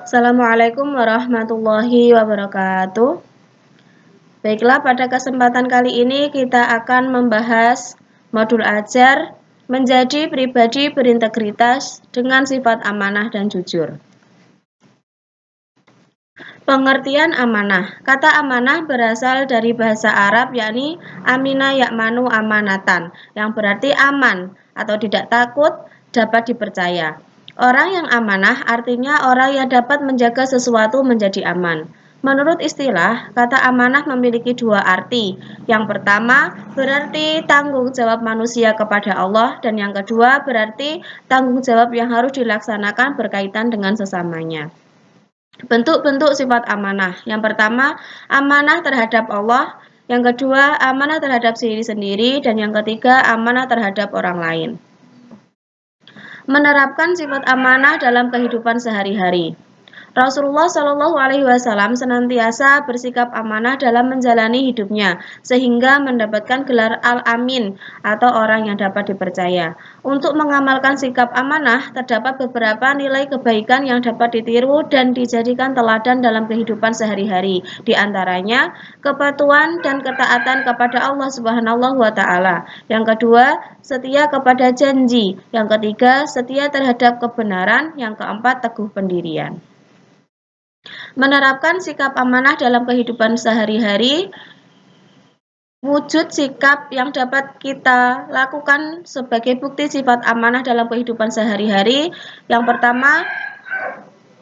Assalamualaikum warahmatullahi wabarakatuh. Baiklah, pada kesempatan kali ini kita akan membahas modul ajar menjadi pribadi berintegritas dengan sifat amanah dan jujur. Pengertian amanah. Kata amanah berasal dari bahasa Arab yakni amina yakmanu amanatan, yang berarti aman atau tidak takut, dapat dipercaya. Orang yang amanah artinya orang yang dapat menjaga sesuatu menjadi aman. Menurut istilah, kata amanah memiliki dua arti. Yang pertama berarti tanggung jawab manusia kepada Allah, dan yang kedua berarti tanggung jawab yang harus dilaksanakan berkaitan dengan sesamanya. Bentuk-bentuk sifat amanah. Yang pertama, amanah terhadap Allah. Yang kedua, amanah terhadap diri sendiri. Dan yang ketiga, amanah terhadap orang lain. Menerapkan sifat amanah dalam kehidupan sehari-hari. Rasulullah Shallallahu Alaihi Wasallam senantiasa bersikap amanah dalam menjalani hidupnya, sehingga mendapatkan gelar Al-Amin atau orang yang dapat dipercaya. Untuk mengamalkan sikap amanah, terdapat beberapa nilai kebaikan yang dapat ditiru dan dijadikan teladan dalam kehidupan sehari-hari. Di antaranya, kepatuhan dan ketaatan kepada Allah Subhanahu wa Ta'ala. Yang kedua, setia kepada janji. Yang ketiga, setia terhadap kebenaran. Yang keempat, teguh pendirian. Menerapkan sikap amanah dalam kehidupan sehari-hari, wujud sikap yang dapat kita lakukan sebagai bukti sifat amanah dalam kehidupan sehari-hari. Yang pertama,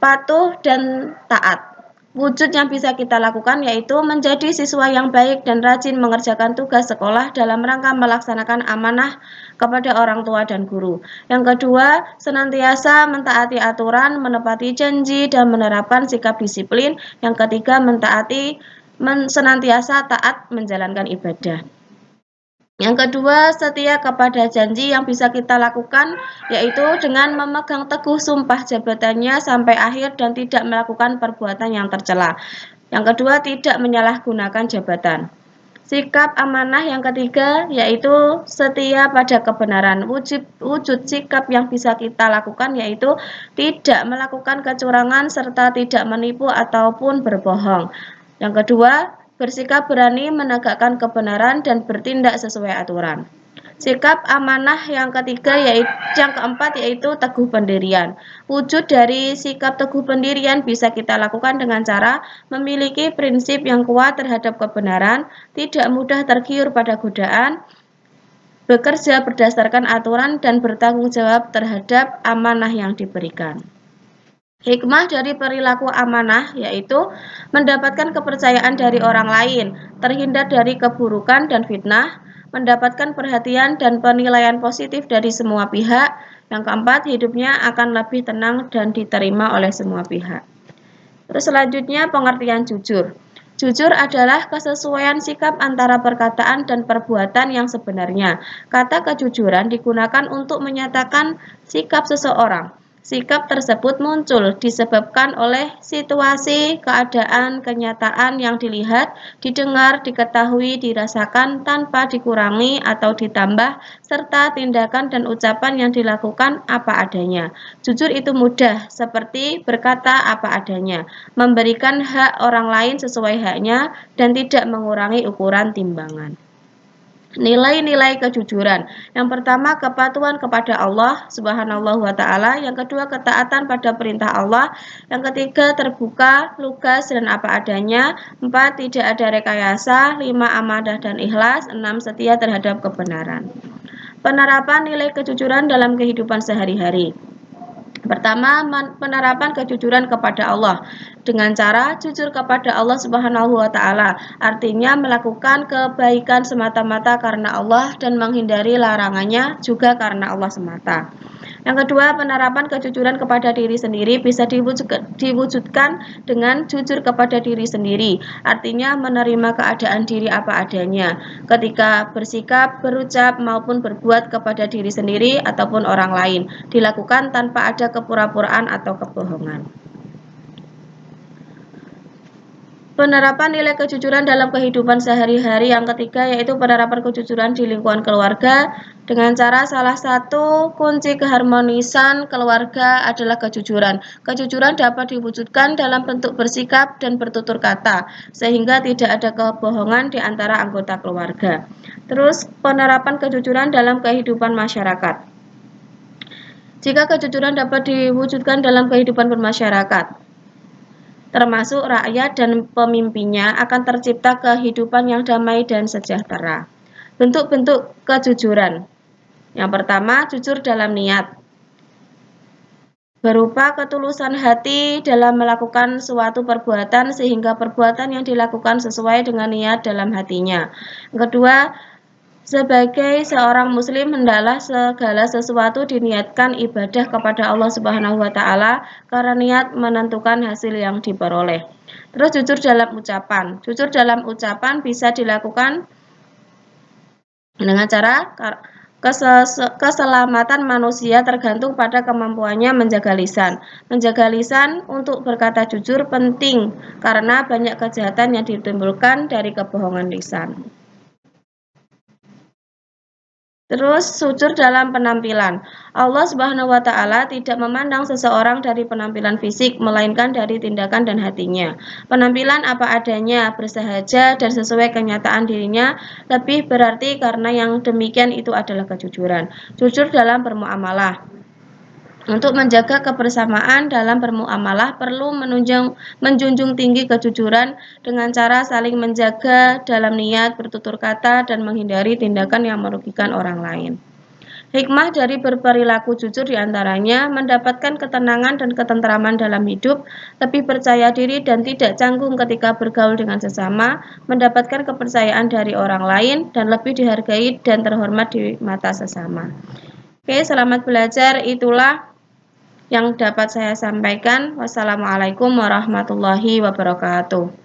patuh dan taat. Wujud yang bisa kita lakukan yaitu menjadi siswa yang baik dan rajin mengerjakan tugas sekolah dalam rangka melaksanakan amanah kepada orang tua dan guru. Yang kedua, senantiasa mentaati aturan, menepati janji, dan menerapkan sikap disiplin. Yang ketiga, senantiasa taat menjalankan ibadah. Yang kedua, setia kepada janji yang bisa kita lakukan, yaitu dengan memegang teguh sumpah jabatannya sampai akhir dan tidak melakukan perbuatan yang tercela. Yang kedua, tidak menyalahgunakan jabatan. Sikap amanah yang ketiga, yaitu setia pada kebenaran. Wujud sikap yang bisa kita lakukan yaitu tidak melakukan kecurangan serta tidak menipu ataupun berbohong. Yang kedua, bersikap berani menegakkan kebenaran dan bertindak sesuai aturan. Sikap amanah yang keempat yaitu teguh pendirian. Wujud dari sikap teguh pendirian bisa kita lakukan dengan cara memiliki prinsip yang kuat terhadap kebenaran, tidak mudah tergiur pada godaan, bekerja berdasarkan aturan, dan bertanggung jawab terhadap amanah yang diberikan. Hikmah dari perilaku amanah yaitu mendapatkan kepercayaan dari orang lain, terhindar dari keburukan dan fitnah, mendapatkan perhatian dan penilaian positif dari semua pihak. Yang keempat, hidupnya akan lebih tenang dan diterima oleh semua pihak. Terus selanjutnya, pengertian jujur. Jujur adalah kesesuaian sikap antara perkataan dan perbuatan yang sebenarnya. Kata kejujuran digunakan untuk menyatakan sikap seseorang. Sikap tersebut muncul disebabkan oleh situasi, keadaan, kenyataan yang dilihat, didengar, diketahui, dirasakan tanpa dikurangi atau ditambah, serta tindakan dan ucapan yang dilakukan apa adanya. Jujur itu mudah, seperti berkata apa adanya, memberikan hak orang lain sesuai haknya, dan tidak mengurangi ukuran timbangan. Nilai-nilai kejujuran. Yang pertama, kepatuhan kepada Allah Subhanahu wa Ta'ala. Yang kedua, ketaatan pada perintah Allah. Yang ketiga, terbuka, lugas, dan apa adanya. 4, tidak ada rekayasa. 5, amanah dan ikhlas. 6, setia terhadap kebenaran. Penerapan nilai kejujuran dalam kehidupan sehari-hari. Pertama, penerapan kejujuran kepada Allah dengan cara jujur kepada Allah Subhanahu wa Ta'ala, artinya melakukan kebaikan semata-mata karena Allah dan menghindari larangannya juga karena Allah semata. Yang kedua, penerapan kejujuran kepada diri sendiri bisa diwujudkan dengan jujur kepada diri sendiri, artinya menerima keadaan diri apa adanya ketika bersikap, berucap, maupun berbuat kepada diri sendiri ataupun orang lain, dilakukan tanpa ada kepura-puraan atau kebohongan. Penerapan nilai kejujuran dalam kehidupan sehari-hari yang ketiga yaitu penerapan kejujuran di lingkungan keluarga. Dengan cara salah satu kunci keharmonisan keluarga adalah kejujuran. Kejujuran dapat diwujudkan dalam bentuk bersikap dan bertutur kata, sehingga tidak ada kebohongan di antara anggota keluarga. Terus, penerapan kejujuran dalam kehidupan masyarakat. Jika kejujuran dapat diwujudkan dalam kehidupan bermasyarakat, termasuk rakyat dan pemimpinnya, akan tercipta kehidupan yang damai dan sejahtera. Bentuk-bentuk kejujuran. Yang pertama, jujur dalam niat, berupa ketulusan hati dalam melakukan suatu perbuatan sehingga perbuatan yang dilakukan sesuai dengan niat dalam hatinya. Yang kedua, sebagai seorang muslim hendaklah segala sesuatu diniatkan ibadah kepada Allah Subhanahu wa taala karena niat menentukan hasil yang diperoleh. Terus jujur dalam ucapan. Jujur dalam ucapan bisa dilakukan dengan cara keselamatan manusia tergantung pada kemampuannya menjaga lisan. Menjaga lisan untuk berkata jujur penting karena banyak kejahatan yang ditimbulkan dari kebohongan lisan. Terus sujud dalam penampilan. Allah Subhanahu wa taala tidak memandang seseorang dari penampilan fisik melainkan dari tindakan dan hatinya. Penampilan apa adanya, bersahaja dan sesuai kenyataan dirinya lebih berarti karena yang demikian itu adalah kejujuran. Jujur dalam bermuamalah. Untuk menjaga kebersamaan dalam bermuamalah perlu menjunjung tinggi kejujuran dengan cara saling menjaga dalam niat, bertutur kata, dan menghindari tindakan yang merugikan orang lain. Hikmah dari berperilaku jujur diantaranya mendapatkan ketenangan dan ketentraman dalam hidup, lebih percaya diri dan tidak canggung ketika bergaul dengan sesama, mendapatkan kepercayaan dari orang lain, dan lebih dihargai dan terhormat di mata sesama. Oke, selamat belajar. Itulah yang dapat saya sampaikan. Wassalamualaikum warahmatullahi wabarakatuh.